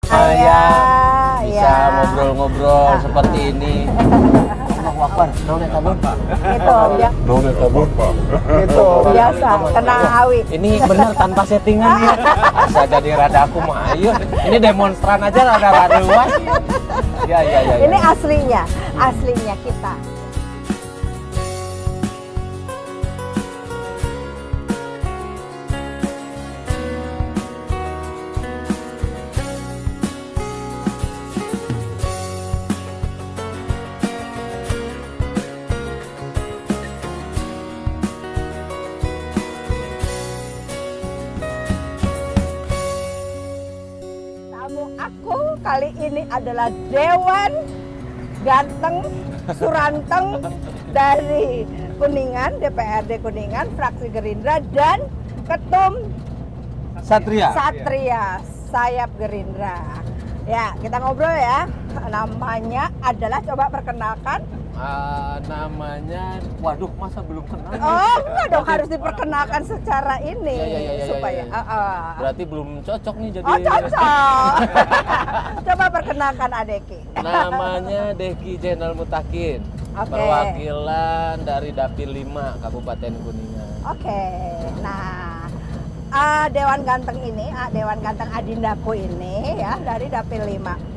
saya bisa ya. ngobrol-ngobrol seperti ini. Allahu Akbar, Rone tabun. Gitu, ya. Rone tabun, Pak. Gitu, biasa, kena awi. Ini benar tanpa settingan ya. Bisa jadi rada aku mah ayo. Ini demonstran aja rada luas. Ya. Ini aslinya kita. Tamu aku kali ini adalah Dewan Ganteng Suranteng dari Kuningan, DPRD Kuningan, fraksi Gerindra, dan Ketum Satria. Sayap Gerindra. Ya, kita ngobrol ya. Namanya adalah, coba perkenalkan. Namanya, waduh masa belum kenal? Oh, enggak dong, harus diperkenalkan secara ini Ya. supaya. Berarti belum cocok nih jadi. Oh, cocok. Coba perkenalkan Adeki. Namanya Deki Jenal Mutakin. Oke. Perwakilan dari Dapil 5 Kabupaten Kuningan. Oke. Nah, Dewan Ganteng ini, Dewan Ganteng Adindaku ini ya dari Dapil 5.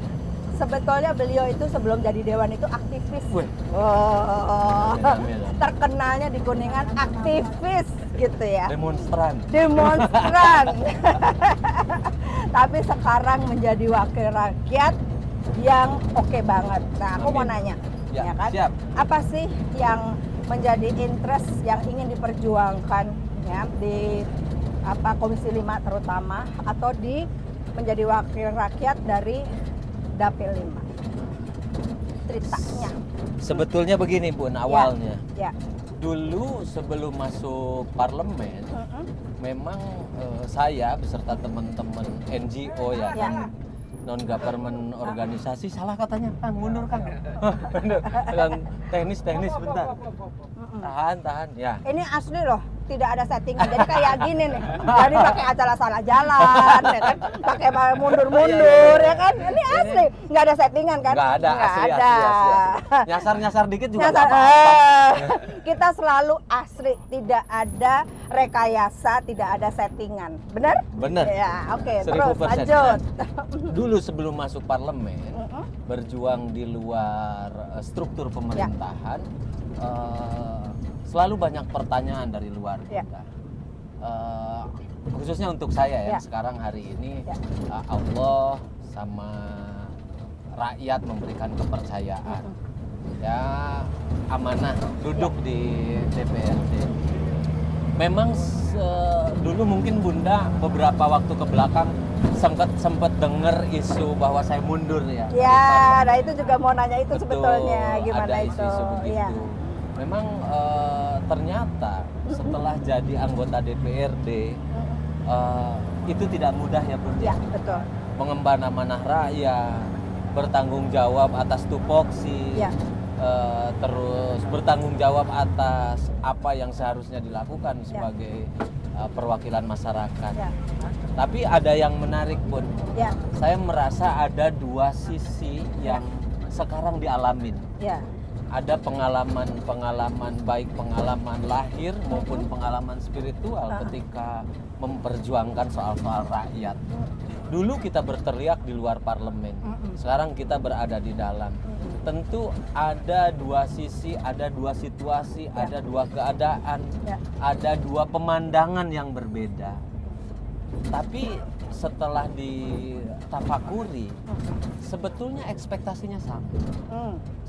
Sebetulnya beliau itu sebelum jadi dewan itu aktivis. Wih. Oh, Amin. terkenalnya di Kuningan aktivis gitu ya. Demonstran. Tapi sekarang menjadi wakil rakyat yang oke banget. Nah, aku mau Amin. nanya, Ya, kan? siap. Apa sih yang menjadi interest yang ingin diperjuangkan ya di Komisi 5 terutama, atau di menjadi wakil rakyat dari Dapil 5? Ceritanya. Sebetulnya begini Bun, awalnya. Ya. Dulu sebelum masuk parlemen, memang saya beserta teman-teman NGO ya, Ya. non government organisasi, salah katanya, Kang, mundur Kang. Kang, teknis bentar. Tahan ya. Ini asli loh, tidak ada settingan. Jadi kayak gini nih. Jadi pakai acara salah jalan, ya kan? Pakai mundur-mundur, ya kan? Ini asli, nggak ada settingan kan? Nggak ada, Nggak asli. Nyasar dikit juga Nyasar, nggak apa-apa. kita selalu asli, tidak ada rekayasa, tidak ada settingan. Benar? Bener. Ya, oke. 1000%. Terus lanjut. Dulu sebelum masuk parlemen, berjuang di luar struktur pemerintahan, selalu banyak pertanyaan dari luar Ya. kita. Khususnya untuk saya ya, Ya. sekarang hari ini Ya. Allah sama rakyat memberikan kepercayaan. Ya, amanah duduk di DPRD. Memang dulu mungkin Bunda beberapa waktu ke belakang sempat dengar isu bahwa saya mundur ya. Ya, nah itu juga mau nanya itu. Betul, sebetulnya gimana ada itu? isu-isu begitu. Ya. Memang ternyata setelah jadi anggota DPRD itu tidak mudah ya Bunda. Ya, betul. Mengemban amanah rakyat, bertanggung jawab atas tupoksi, Ya. terus bertanggung jawab atas apa yang seharusnya dilakukan sebagai perwakilan masyarakat. Ya. Tapi ada yang menarik Bun. Ya. Saya merasa ada dua sisi yang sekarang dialamin. Ya. Ada pengalaman baik pengalaman lahir maupun pengalaman spiritual ketika memperjuangkan soal-soal rakyat. Dulu kita berteriak di luar parlemen, sekarang kita berada di dalam. Tentu ada dua sisi, ada dua situasi, ada dua keadaan, ada dua pemandangan yang berbeda. Tapi setelah ditafakuri, sebetulnya ekspektasinya sama.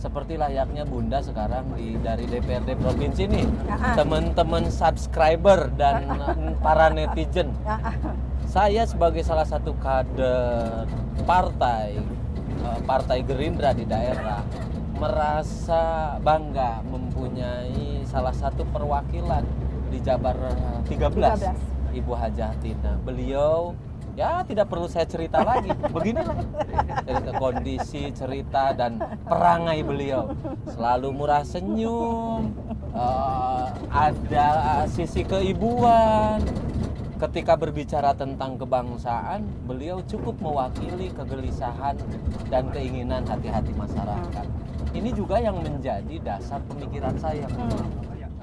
Seperti layaknya Bunda sekarang dari DPRD provinsi nih, teman-teman subscriber dan para netizen. Saya sebagai salah satu kader partai Gerindra di daerah merasa bangga mempunyai salah satu perwakilan di Jabar 13. Ibu Hajah Tina. Beliau ya tidak perlu saya cerita lagi, beginilah cerita kondisi, cerita dan perangai beliau, selalu murah senyum, ada sisi keibuan, ketika berbicara tentang kebangsaan, beliau cukup mewakili kegelisahan dan keinginan hati-hati masyarakat. Ini juga yang menjadi dasar pemikiran saya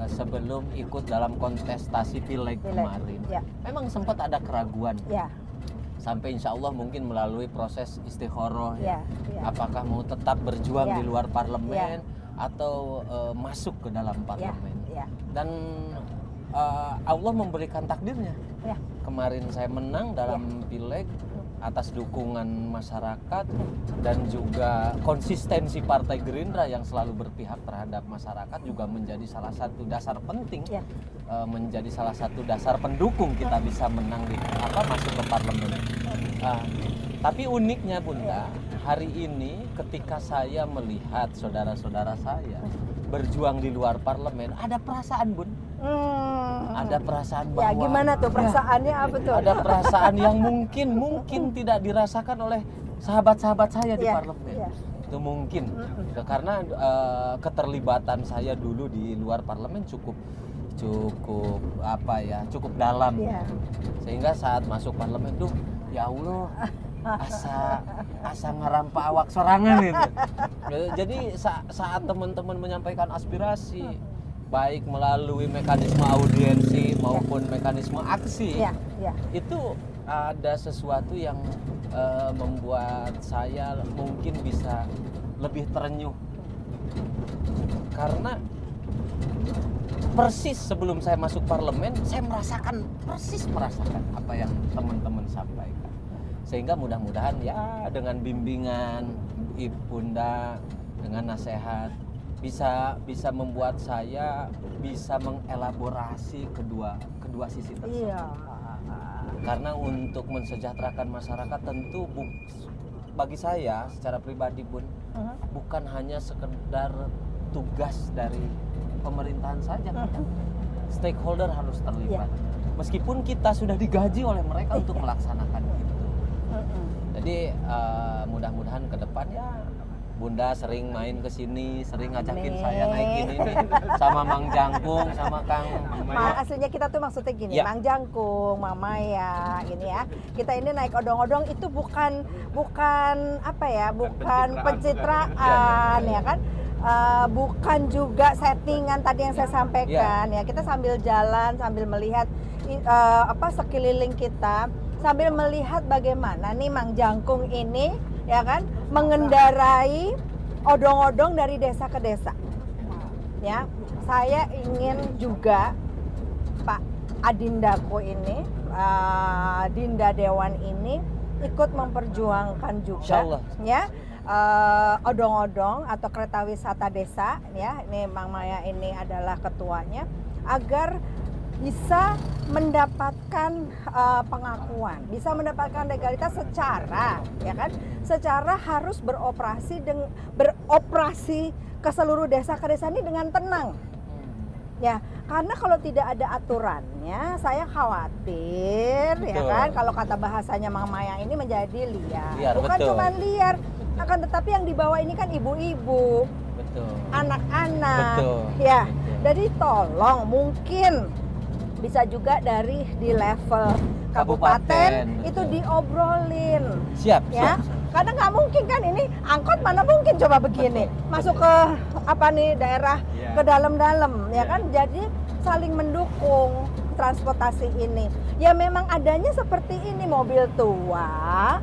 sebelum ikut dalam kontestasi pileg kemarin. Ya. Memang sempat ada keraguan. Ya. Sampai insya Allah mungkin melalui proses istikharah Ya. Ya. apakah mau tetap berjuang Ya. di luar parlemen atau masuk ke dalam parlemen. Ya. Dan Allah memberikan takdirnya. Ya. Kemarin saya menang dalam pileg atas dukungan masyarakat dan juga konsistensi Partai Gerindra yang selalu berpihak terhadap masyarakat juga menjadi salah satu dasar penting, Ya. menjadi salah satu dasar pendukung kita bisa menang di masuk ke parlemen. Tapi uniknya Bunda, hari ini ketika saya melihat saudara-saudara saya berjuang di luar parlemen, ada perasaan Bun. Ada perasaan bahwa Ya, gimana tuh perasaannya apa tuh? ada perasaan yang mungkin tidak dirasakan oleh sahabat-sahabat saya di parlemen. Ya. Itu mungkin karena keterlibatan saya dulu di luar parlemen cukup dalam. Ya. Sehingga saat masuk parlemen tuh ya Allah asa ngarampa awak sorangan itu. Jadi saat teman-teman menyampaikan aspirasi baik melalui mekanisme audiensi maupun mekanisme aksi, itu ada sesuatu yang membuat saya mungkin bisa lebih terenyuh karena persis sebelum saya masuk parlemen saya merasakan apa yang teman-teman sampaikan, sehingga mudah-mudahan ya dengan bimbingan Ibunda, dengan nasihat bisa membuat saya bisa mengelaborasi kedua sisi tersebut. Iya. Karena untuk mensejahterakan masyarakat tentu bagi saya secara pribadi pun bukan hanya sekedar tugas dari pemerintahan saja. Stakeholder harus terlibat. Meskipun kita sudah digaji oleh mereka untuk melaksanakan itu. Jadi mudah-mudahan ke depan ya Bunda sering main ke sini, sering ngajakin saya naik ini sama Mang Jangkung, sama Kang Aslinya kita tuh maksudnya gini, Ya. Mang Jangkung, Mama ya, ini ya. Kita ini naik odong-odong itu bukan pencitraan ya kan? Bukan juga settingan tadi yang saya sampaikan ya. Kita sambil jalan, sambil melihat sekeliling kita, sambil melihat bagaimana nih Mang Jangkung ini ya kan mengendarai odong-odong dari desa ke desa. Ya, saya ingin juga Pak Adindaku ini, Dinda Dewan ini ikut memperjuangkan juga, ya, odong-odong atau kereta wisata desa, ya. Ini Mang Maya ini adalah ketuanya, agar bisa mendapatkan pengakuan, bisa mendapatkan legalitas secara, ya kan, secara harus beroperasi ke seluruh desa ke desa ini dengan tenang, ya, karena kalau tidak ada aturannya, saya khawatir, ya kan, kalau kata bahasanya Mang Maya ini menjadi liar, bukan cuma liar, akan tetapi yang dibawa ini kan ibu-ibu, anak-anak, ya, jadi tolong mungkin bisa juga di level kabupaten itu diobrolin. Siap. Karena nggak mungkin kan ini angkot mana mungkin coba begini masuk ke daerah ke dalam-dalam ya kan. Jadi saling mendukung transportasi ini. Ya memang adanya seperti ini, mobil tua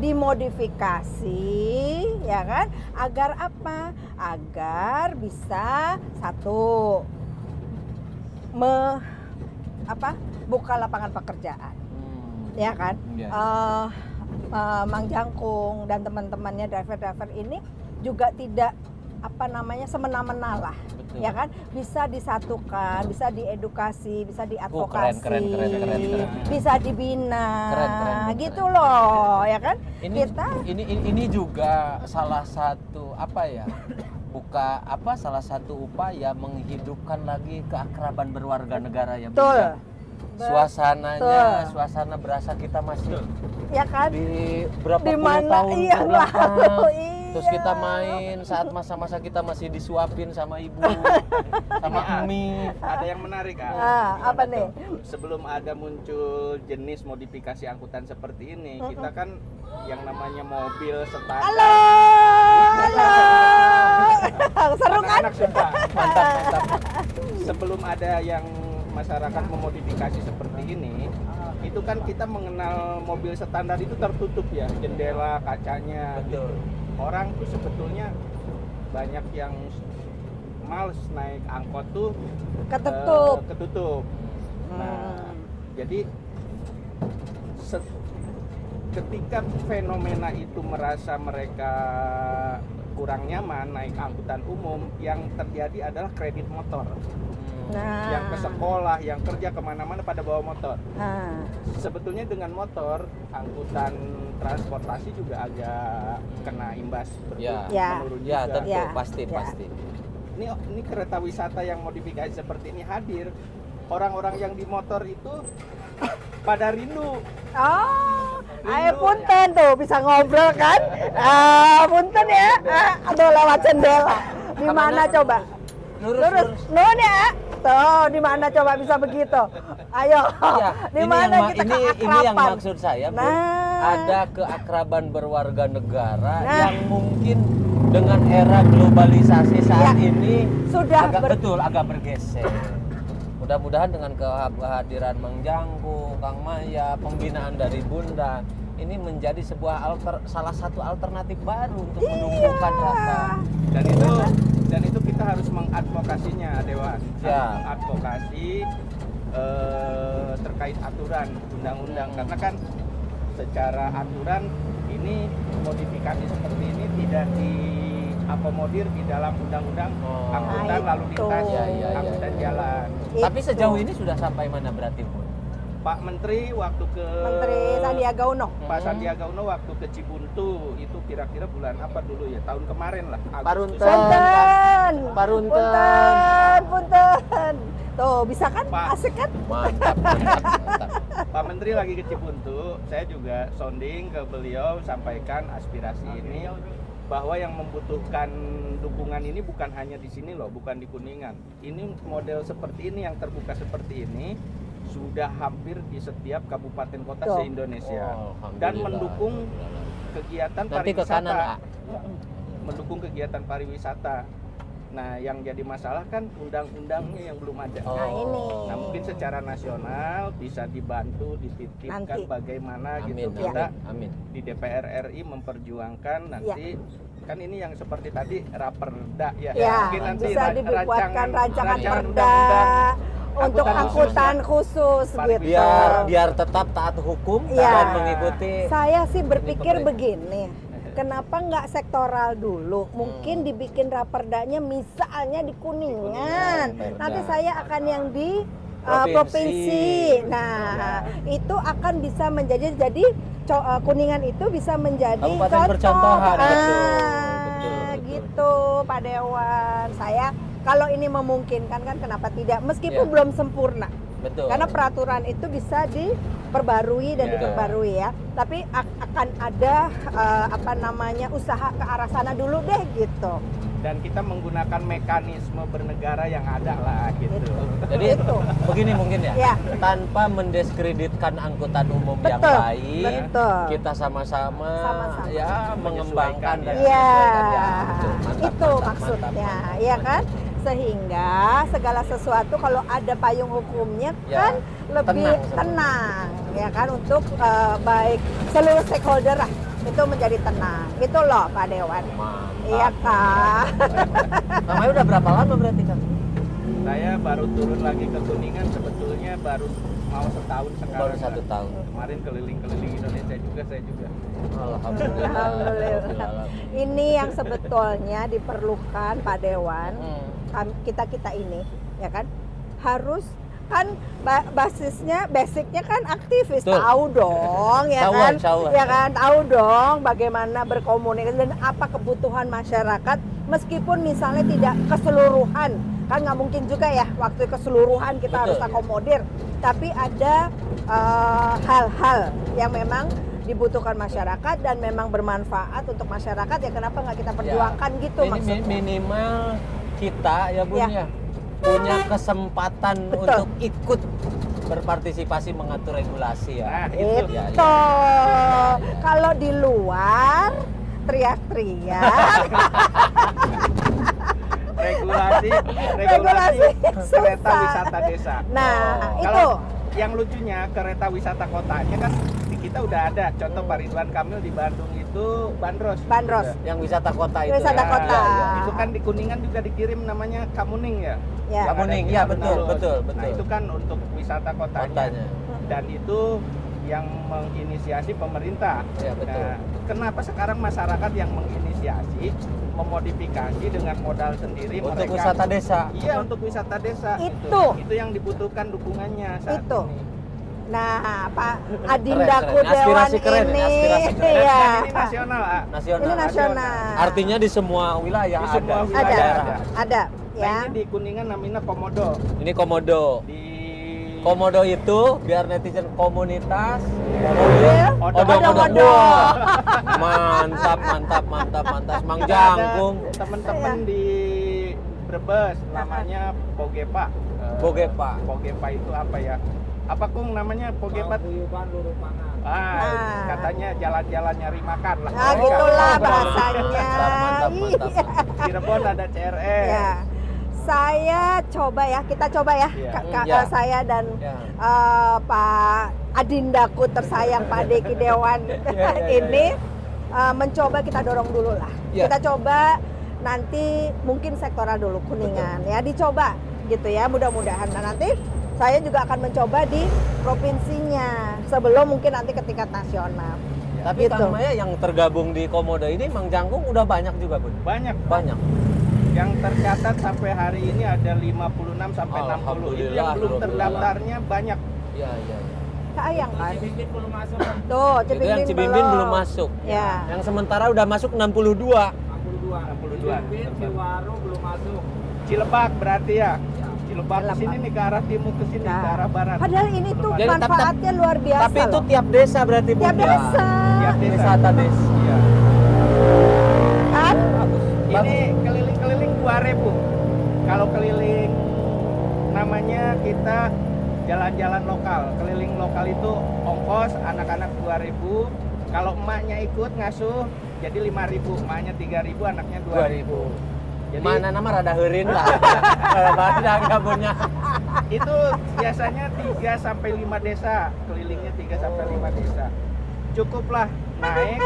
dimodifikasi ya kan, agar apa? Agar bisa buka lapangan pekerjaan, ya kan? Mang Jangkung dan teman-temannya driver-driver ini juga tidak semena-mena lah, ya kan? Bisa disatukan, bisa diedukasi, bisa diadvokasi, keren. bisa dibina, keren. gitu loh, ya kan? Ini juga salah satu salah satu upaya menghidupkan lagi keakraban berwarga negara ya. Betul. Suasana berasa kita masih ya kan? di berapa di puluh mana tahun iya terbelakang. Terus kita main saat masa-masa kita masih disuapin sama ibu, sama Umi. Ada yang menarik, Apa nih? Sebelum ada muncul jenis modifikasi angkutan seperti ini, kita kan yang namanya mobil standar. Halo. Seru kan? Anak-anak suka. Mantap. Sebelum ada yang masyarakat memodifikasi seperti ini, itu kan kita mengenal mobil standar itu tertutup ya, jendela, kacanya. Betul. Orang tuh sebetulnya banyak yang males naik angkot tuh ketutup. Nah, jadi ketika fenomena itu merasa mereka kurang nyaman naik angkutan umum, yang terjadi adalah kredit motor. Nah. Yang ke sekolah, yang kerja kemana-mana pada bawa motor. Nah. Sebetulnya dengan motor, angkutan transportasi juga agak kena imbas menurun Ya, juga. tentu, pasti. Ini kereta wisata yang modifikasi seperti ini hadir, orang-orang yang di motor itu pada rindu. Ayo punten tuh bisa ngobrol kan? Punten ya. Aduh lewat jendela. Di mana coba? Lurus. Nun ya. Tuh, di mana coba bisa begitu? Ayo. Ya, Di mana kita ini keakraban? yang maksud saya, Bu. Ada keakraban berwarga negara yang mungkin dengan era globalisasi saat ini sudah agak bergeser. Mudah-mudahan dengan kehadiran Mang Jangku, Kang Maya, pembinaan dari Bunda, ini menjadi sebuah salah satu alternatif baru untuk menumbuhkan rasa. Dan itu kita harus mengadvokasinya, Dewan. Mengadvokasi terkait aturan undang-undang, karena kan secara aturan ini modifikasi seperti ini tidak diakomodir di dalam undang-undang angkutan lalu lintas, angkutan jalan. Tapi sejauh ini sudah sampai mana berarti, Bu? Pak Menteri waktu ke Sandiaga Uno. Pak Sandiaga Uno waktu ke Cibuntu itu kira-kira bulan apa dulu ya, tahun kemarin lah, Agustus. Punten. Tuh bisa kan? Asik kan? Mantap. Pak Menteri lagi ke Cibuntu, saya juga sounding ke beliau, sampaikan aspirasi ini bahwa yang membutuhkan dukungan ini bukan hanya di sini loh, bukan di Kuningan. Ini model seperti ini yang terbuka seperti ini sudah hampir di setiap kabupaten kota se-Indonesia, dan mendukung kegiatan pariwisata. Mendukung kegiatan pariwisata. Nah, yang jadi masalah kan undang-undangnya yang belum ada. Nah, mungkin secara nasional bisa dibantu, dititipkan nanti bagaimana gitu kita di DPR RI memperjuangkan nanti. Kan ini yang seperti tadi raperda ya. Mungkin nanti bisa dibuatkan rancangan perda untuk angkutan khusus gitu. Biar tetap taat hukum dan mengikuti. Saya sih berpikir begini. Kenapa nggak sektoral dulu? Mungkin dibikin raperdanya misalnya di Kuningan. Nanti saya akan yang di provinsi. Nah, itu akan bisa menjadi Kuningan itu bisa menjadi kabupaten percontohan. Gitu Pak Dewan. Saya kalau ini memungkinkan kan kenapa tidak? Meskipun belum sempurna. Betul. Karena peraturan itu bisa diperbarui dan diperbarui ya. Tapi akan ada usaha ke arah sana dulu deh gitu. Dan kita menggunakan mekanisme bernegara yang ada lah gitu. Jadi begini mungkin ya, tanpa mendiskreditkan angkutan umum yang baik, kita sama-sama ya mengembangkan dan menyesuaikan. Itu maksudnya, ya kan? Sehingga segala sesuatu kalau ada payung hukumnya kan lebih tenang ya kan, untuk baik seluruh stakeholder lah itu menjadi tenang. Itu loh Pak Dewan. Iya kan. Namanya udah berapa lama berarti kan? Saya baru turun lagi ke Kuningan sebetulnya baru mau setahun sekarang. Baru 1 tahun. Kemarin keliling-keliling Indonesia juga saya juga. Alhamdulillah. Ini yang sebetulnya diperlukan Pak Dewan. Kita ini ya kan harus kan basicnya kan aktivis. Tahu dong ya kan, tahu dong bagaimana berkomunikasi dan apa kebutuhan masyarakat, meskipun misalnya tidak keseluruhan, kan nggak mungkin juga ya waktu keseluruhan kita harus akomodir, tapi ada hal-hal yang memang dibutuhkan masyarakat dan memang bermanfaat untuk masyarakat, ya kenapa nggak kita perjuangkan gitu maksudnya. Minimal kita ya Bun Ya. ya punya kesempatan Betul. untuk ikut berpartisipasi mengatur regulasi ya. Nah, Itu. itu. Ya, ya. Kalau di luar teriak-teriak, regulasi Regulasi kereta susah. wisata desa. nah itu. Kalau yang lucunya kereta wisata kotanya kan di kita udah ada. Contoh Pak Ridwan Kamil di Bandung itu bandros. Bandros. Udah. Yang wisata kota itu. Wisata ya. kota. Ya, ya. Itu kan di Kuningan juga dikirim namanya Kamuning ya. Ya. Yang ada Kamuning, di ya, alun-alun. betul. Nah itu kan untuk wisata kotanya. Kotanya. Dan itu yang menginisiasi pemerintah. Ya, betul. Nah, kenapa sekarang masyarakat yang menginisiasi, memodifikasi dengan modal sendiri Untuk mereka? wisata desa. Iya, untuk wisata desa. Itu. Itu yang dibutuhkan dukungannya saat Itu. ini. Nah, Pak Adindaku Keren. Dewan Aspirasi keren, ini, aspirasi keren. ya. Dan ini nasional, Ah. Nasional. Ini nasional. Artinya di semua wilayah Di semua ada. wilayah daerah. ada, Nah, ya. ini di Kuningan namanya Komodo. Ini komodo. Di Komodo itu biar netizen komunitas Mobil, Odo-odo. Wah, mantap. Mang Ada Jangkung. teman-teman Iya. di Brebes namanya Pogepa. Bogepa. Pogepa itu apa ya? Apa Kung namanya Pogepa? Ah. Katanya jalan-jalan nyari makan lah. Nah, gitulah Oh, bahasanya. mantap. Iya. Cirebon ada CRS. Ya. Saya coba ya, kita coba ya, Iya. Ya. saya dan Ya. Pak Adindaku tersayang Pak Deki Dewan Ya. ini mencoba kita dorong dulu lah. Ya. Kita coba nanti mungkin sektoral dulu Kuningan ya, dicoba gitu ya, mudah-mudahan. Nah, nanti saya juga akan mencoba di provinsinya sebelum mungkin nanti ke tingkat nasional. Tapi Gitu. Kang Maya yang tergabung di Komodo ini Mang Jangkung udah banyak juga, Bun. Banyak. Banyak. Yang tercatat sampai hari ini ada 56 sampai 60. Itu yang Alhamdulillah, belum alhamdulillah. terdaftarnya banyak. Iya. Sayang kan? belum masuk. Tuh, Itu yang Cibimbing belum masuk. Ya. Yang sementara udah masuk 62. 62. Ciwaru belum masuk. Cilebak berarti ya. Cilebak ke sini nih ke arah timur ke sini Nah, ke arah barat. Padahal ini tuh Jadi, manfaatnya luar biasa. Tapi itu loh. tiap desa berarti, Bun. Tiap ya? desa. Tiap desa. Wisata desa. Iya. Kan? Bagus. Ini keliling-keliling 2000. Kalau keliling namanya kita jalan-jalan lokal. Keliling lokal itu ongkos anak-anak 2000. Kalau emaknya ikut ngasuh jadi 5000, emaknya 3000, anaknya 2000. Jadi Mana nama rada heureun lah. Badak gabunnya. itu biasanya 3 sampai 5 desa, kelilingnya 3 sampai 5 desa. Cukuplah naik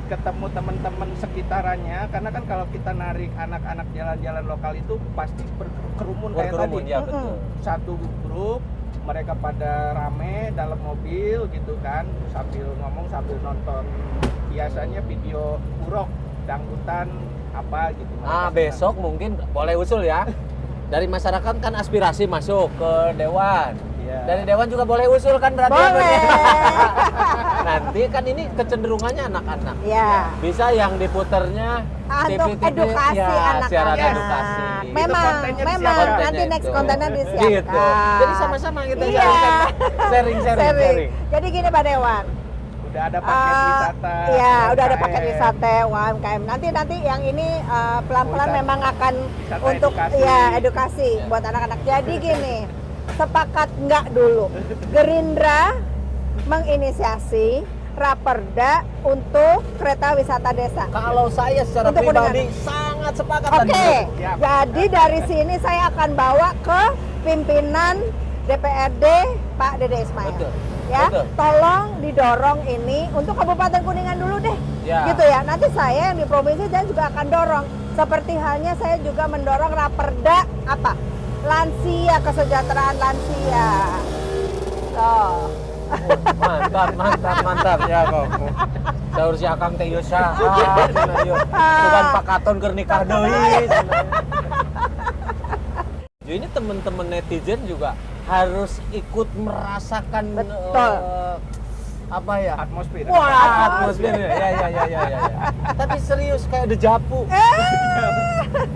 ketemu teman-teman sekitarannya, karena kan kalau kita narik anak-anak jalan-jalan lokal itu pasti berkerumun kayak tadi. Berkerumun ya, betul. Satu grup mereka pada rame dalam mobil gitu kan, sambil ngomong sambil nonton. Biasanya video urok, dangdutan apa gitu. Ah, besok mungkin boleh usul ya. Dari masyarakat kan aspirasi masuk ke dewan. Iya. Dari dewan juga boleh usul kan berarti. Boleh. Nanti kan ini kecenderungannya anak-anak. Ya. Bisa yang diputernya Untuk TV-TV, edukasi ya, anak-anak. siaran edukasi. Memang, kontennya memang disiapkan. nanti next itu. kontennya disiapkan. Gitu. Jadi sama-sama kita Iya. sharing. Jadi gini Pak Dewan. Udah ada paket wisata. Iya, udah ada UMKM. paket wisata UMKM. Nanti yang ini pelan-pelan Wisata- memang akan wisata untuk edukasi. ya edukasi buat anak-anak. Jadi gini, sepakat nggak dulu Gerindra menginisiasi Raperda untuk kereta wisata desa. Kalau saya secara Untuk pribadi Kuningan. sangat sepakat Oke, tadi. Siap. jadi dari sini saya akan bawa ke pimpinan DPRD Pak Dede Ismail. Betul. Ya, Betul. tolong didorong ini untuk Kabupaten Kuningan dulu deh. Ya. Gitu ya. Nanti saya yang di provinsi saya juga akan dorong. Seperti halnya saya juga mendorong Raperda apa? Lansia, kesejahteraan lansia. Oh. Mantap ya kamu. Saur si Akang teh ieu saha cenah ieu. Tugan Pak Katon keur nikah deui. Jadi ini teman-teman netizen juga harus ikut merasakan Betul. apa ya? Atmosfer. Wah, atmosfernya. Ya. Tapi serius kayak dejavu.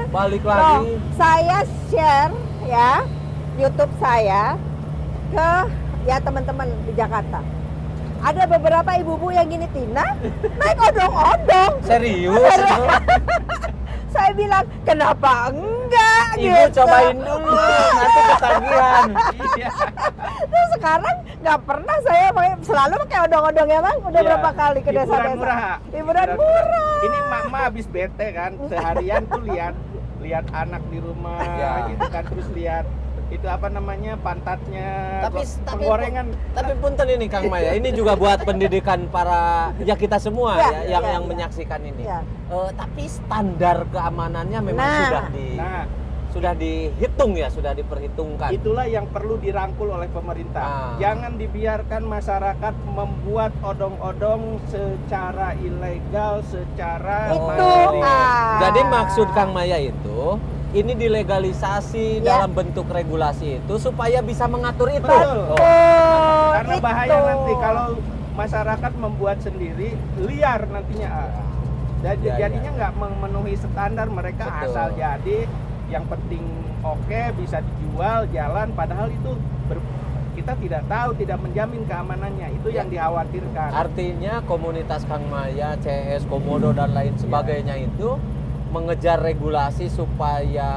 Balik Loh, lagi. saya share ya YouTube saya ke ya teman-teman di Jakarta. ada beberapa ibu-ibu yang gini, Tina naik odong-odong. Serius itu? Saya bilang, kenapa enggak Ibu gitu. cobain dulu, nanti ketagihan. Iya. Terus sekarang nggak pernah saya selalu pakai odong-odong ya Bang. Udah Iya. berapa kali ke Hiburan desa-desa? murah. Hiburan murah. Ini mak-mak habis bete kan, seharian tuh lihat anak di rumah Ya. gitu kan, terus lihat itu apa namanya pantatnya, Tapi penggorengan. Tapi punten ini Kang Maya, ini juga buat pendidikan para ya kita semua Ya, ya, yang ya. menyaksikan ini. Ya. Tapi standar keamanannya memang Nah. sudah dihitung ya, sudah diperhitungkan. Itulah yang perlu dirangkul oleh pemerintah. Ah. Jangan dibiarkan masyarakat membuat odong-odong secara ilegal, secara Itu, mandiri. Jadi maksud Kang Maya itu ini dilegalisasi Ya. dalam bentuk regulasi itu supaya bisa mengatur itu. Betul. Oh. Karena bahaya itu. nanti kalau masyarakat membuat sendiri, liar nantinya. Ya, Jadinya ya. nggak memenuhi standar, mereka Betul. asal jadi, yang penting oke, bisa dijual, jalan, padahal itu kita tidak tahu, tidak menjamin keamanannya. Itu yang dikhawatirkan. Artinya komunitas Kang Maya, CS, Komodo dan lain sebagainya itu mengejar regulasi supaya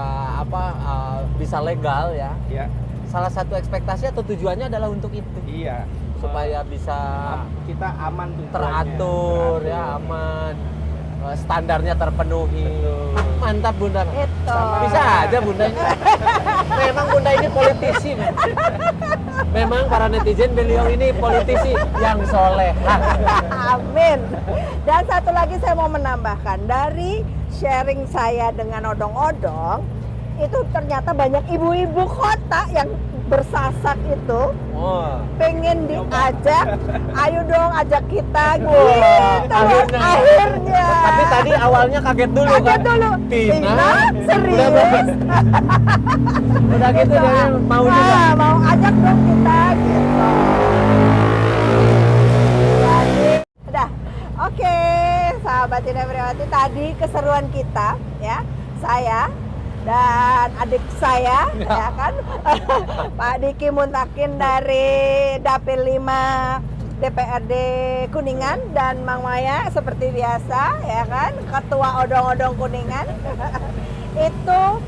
bisa legal ya. Ya, Salah satu ekspektasi atau tujuannya adalah untuk itu. iya. Supaya bisa Kita aman tujuannya. teratur ya, aman. Standarnya terpenuhi. Mantap Bunda. Itu. Bisa aja Bunda ini. Memang Bunda ini politisi. Memang para netizen beliau ini politisi yang soleh. Amin. Dan satu lagi saya mau menambahkan, dari sharing saya dengan odong-odong, itu ternyata banyak ibu-ibu kota yang bersasak itu Oh. pengen diajak, ayo dong ajak kita Wah, gitu. Akhirnya. Tapi tadi awalnya kaget dulu Kaget kan. dulu. Tina, serius. Udah gitu dia mau juga. Nah, mau ajak dong kita gitu. Jadi, udah. Oke, sahabat Tina Priwati, tadi keseruan kita ya. Saya dan adik saya ya kan Pak Diki Muntakin dari Dapil 5 DPRD Kuningan, dan Mang Maya seperti biasa ya kan, Ketua Odong-Odong Kuningan. Itu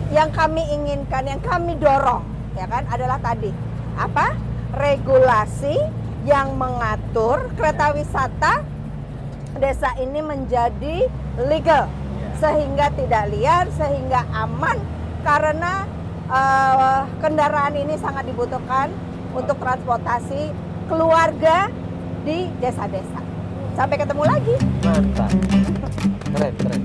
yang kami inginkan, yang kami dorong ya kan adalah tadi apa? Regulasi yang mengatur kereta wisata desa ini menjadi legal, sehingga tidak liar, sehingga aman, karena kendaraan ini sangat dibutuhkan untuk transportasi keluarga di desa-desa. Sampai ketemu lagi. Mantap. Keren, keren.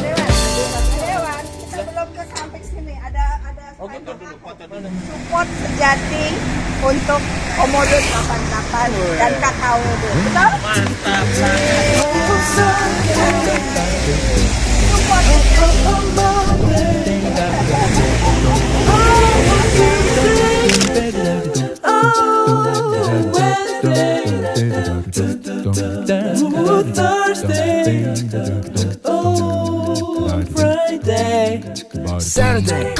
Dewan, kita belum ke sampai sini. Ada Oh, gitu dulu, foto dulu. support sejati untuk Komodo 88 dan KKWD. Betul? Mantap. Support. Saturday.